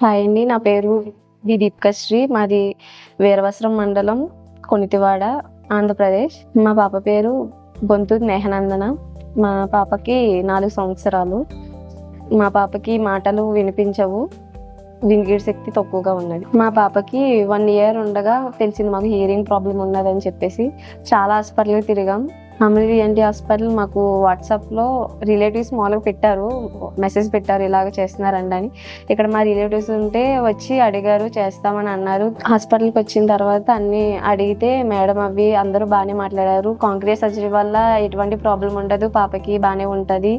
Hi అండి. నా పేరు దీప్కశ్రీ. మాది వీరవసరం మండలం, కొనితివాడ, ఆంధ్రప్రదేశ్. మా పాప పేరు బొంతు నేహనందన. మా పాపకి 4 సంవత్సరాలు. మా పాపకి మాటలు వినిపించవు. వినికిడి శక్తి తక్కువగా ఉన్నది. మా పాపకి 1 ఇయర్ ఉండగా తెలిసింది మాకు హియరింగ్ ప్రాబ్లం ఉన్నదని చెప్పేసి. చాలా హాస్పిటల్‌కి తిరిగాం. అమృతి ఎన్‌టి హాస్పిటల్ మాకు వాట్సాప్‌లో రిలేటివ్స్ మామూలుగా పెట్టారు. మెసేజ్ పెట్టారు ఇలాగ చేస్తున్నారండి అని. ఇక్కడ మా రిలేటివ్స్ ఉంటే వచ్చి అడిగారు, చేస్తామని అన్నారు. హాస్పిటల్‌కి వచ్చిన తర్వాత అన్నీ అడిగితే మేడం అవి అందరూ బాగానే మాట్లాడారు. కాంక్రీట్ సర్జరీ వల్ల ఎటువంటి ప్రాబ్లం ఉండదు, పాపకి బాగానే ఉంటుంది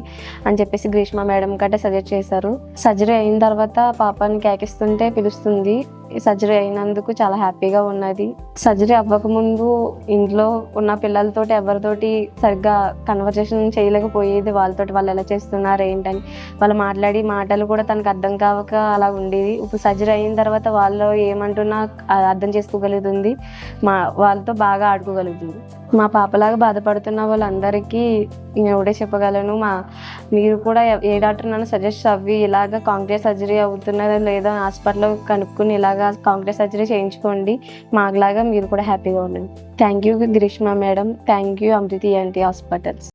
అని చెప్పేసి గ్రీష్మ మేడం గట్రా సజెస్ట్ చేశారు. సర్జరీ అయిన తర్వాత పాపని కేకిస్తుంటే పిలుస్తుంది. సర్జరీ అయినందుకు చాలా హ్యాపీగా ఉన్నది. సర్జరీ అవ్వకముందు ఇంట్లో ఉన్న పిల్లలతోటి ఎవరితోటి సరిగ్గా కన్వర్జేషన్ చేయలేకపోయేది. వాళ్ళతోటి వాళ్ళు ఎలా చేస్తున్నారు ఏంటని వాళ్ళు మాట్లాడి మాటలు కూడా తనకు అర్థం కావక అలా ఉండేది. ఇప్పుడు సర్జరీ అయిన తర్వాత వాళ్ళు ఏమంటున్నా అర్థం చేసుకోగలుగుతుంది. వాళ్ళతో బాగా ఆడుకోగలుగుతుంది. మా పాపలాగా బాధపడుతున్న వాళ్ళందరికీ నేను ఒకటే చెప్పగలను, మీరు కూడా ఏ డాక్టర్నైనా సజెస్ట్ అవ్వి ఇలాగ కాంక్రీట్ సర్జరీ అవుతున్నదో లేదో హాస్పిటల్లో కనుక్కుని ఇలాగా కాంక్రీట్ సర్జరీ చేయించుకోండి. మాకులాగా మీరు కూడా హ్యాపీగా ఉండండి. Thank you Greeshma madam. Thank you Amruthi NT hospitals.